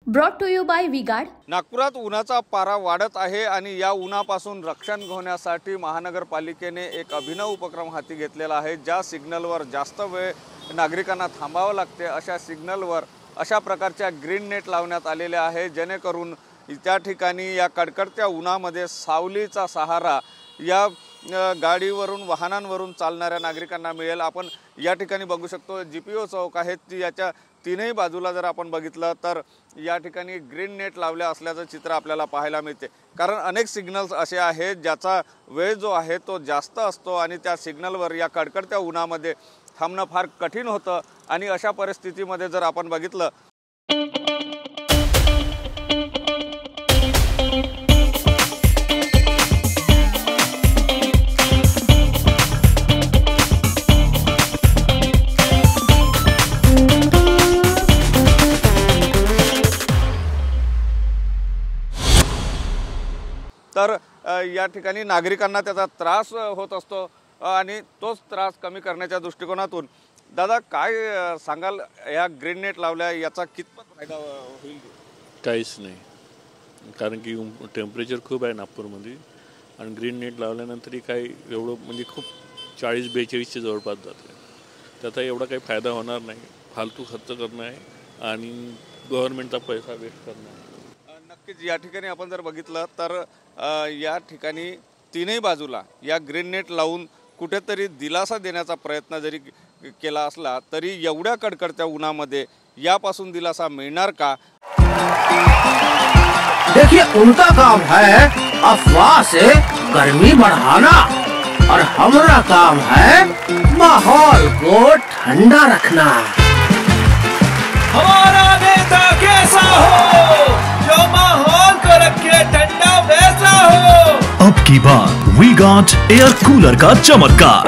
Brought to you by V Guard. नागपुरात उन्हाचा पारा वाढत आहे आणि या उन्हापासून रक्षण घेण्यासाठी महानगरपालिकेने एक अभिनव उपक्रम हाती घेतलेला आहे। ज्या सिग्नलवर जास्त वेळ नागरिकांना थांबावं लागते अशा सिग्नलवर अशा प्रकारच्या ग्रीन नेट लावण्यात आलेले आहे, जेणेकरून त्या ठिकाणी या कडकडत्या उन्हामध्ये सावलीचा सहारा या गाडीवरून वाहनांवरून चालणाऱ्या नागरिकांना मिळेल। आपण या ठिकाणी बघू शकतो जीपीओ चौक आहे, याच्या तीनही बाजूला जर आपण बघितलं तर या ठिकाणी ग्रीन नेट लावल्या असल्याचं चित्र आपल्याला पाहायला मिळते। कारण अनेक सिग्नल्स असे आहेत ज्याचा वेळ जो आहे तो जास्त असतो आणि त्या सिग्नलवर या कडकडत्या उन्हामध्ये थांबणं फार कठीण होतं आणि अशा परिस्थितीमध्ये जर आपण बघितलं तर या ठिकाणी नागरिकांना त्याचा त्रास होत असतो आणि तोच त्रास कमी करण्याच्या दृष्टिकोनातून दादा काय सांगाल, या ग्रीन नेट लावल्या याचा कितपत फायदा होईल? काहीच नाही, कारण की टेम्परेचर खूप आहे नागपूरमध्ये आणि ग्रीन नेट लावल्यानंतर काय एवढं म्हणजे खूप 40-42च्या जवळपास जाते। त्याचा एवढा काही फायदा होणार नाही, फालतू खर्च करणं आहे आणि गव्हर्नमेंटचा पैसा वेस्ट करणं आहे। नक्कीच या ठिकाणी आपण जर बघितलं तर या ठिकाणी तीनही बाजूला या ग्रीन नेट लावून कुठेतरी दिलासा देण्याचा प्रयत्न जरी केला असला तरी एवढ्या कडकडत्या उन्हामध्ये यापासून दिलासा मिळणार का? देखिए उनका काम है अफवाह से गर्मी बढ़ाना और हमारा काम है माहौल को ठंडा रखना। हमारा नेता कैसा हो जो माहौल को रखे ठंडा वैसा हो। अब की बात वीगार्ड एयर कूलर का चमत्कार।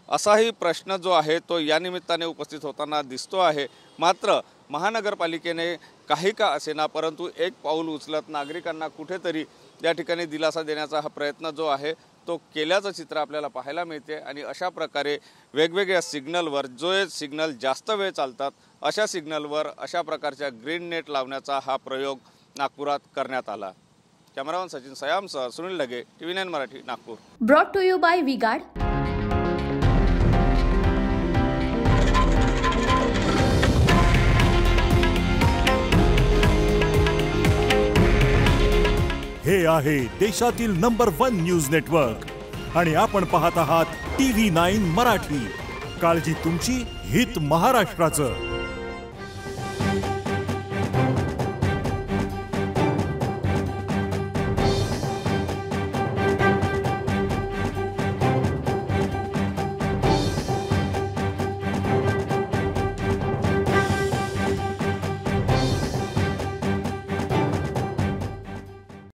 असाही प्रश्न जो आहे तो या निमित्ताने उपस्थित होताना दिसतो आहे। मात्र महानगरपालिकेने काही का असेना परंतु एक पाऊल उचलत नागरिकांना कुठेतरी या ठिकाणी दिलासा देण्याचा हा प्रयत्न जो आहे तो केल्याचं चित्र आपल्याला पाहायला मिळते। आणि अशा प्रकारे वेगवेगळ्या सिग्नलवर जो सिग्नल जास्त वेळ चालतात अशा सिग्नलवर अशा प्रकारच्या ग्रीन नेट लावण्याचा हा प्रयोग नागपुरात करण्यात आला। कॅमेरामन सचिन सयामसह Sunil Dhage, TV9 Marathi, Nagpur. Brought to you by V Guard. हे आहे देशातील नंबर 1 न्यूज नेटवर्क आणि आपण पाहत आहात TV9 मराठी। काळजी तुमची, हित महाराष्ट्राचं।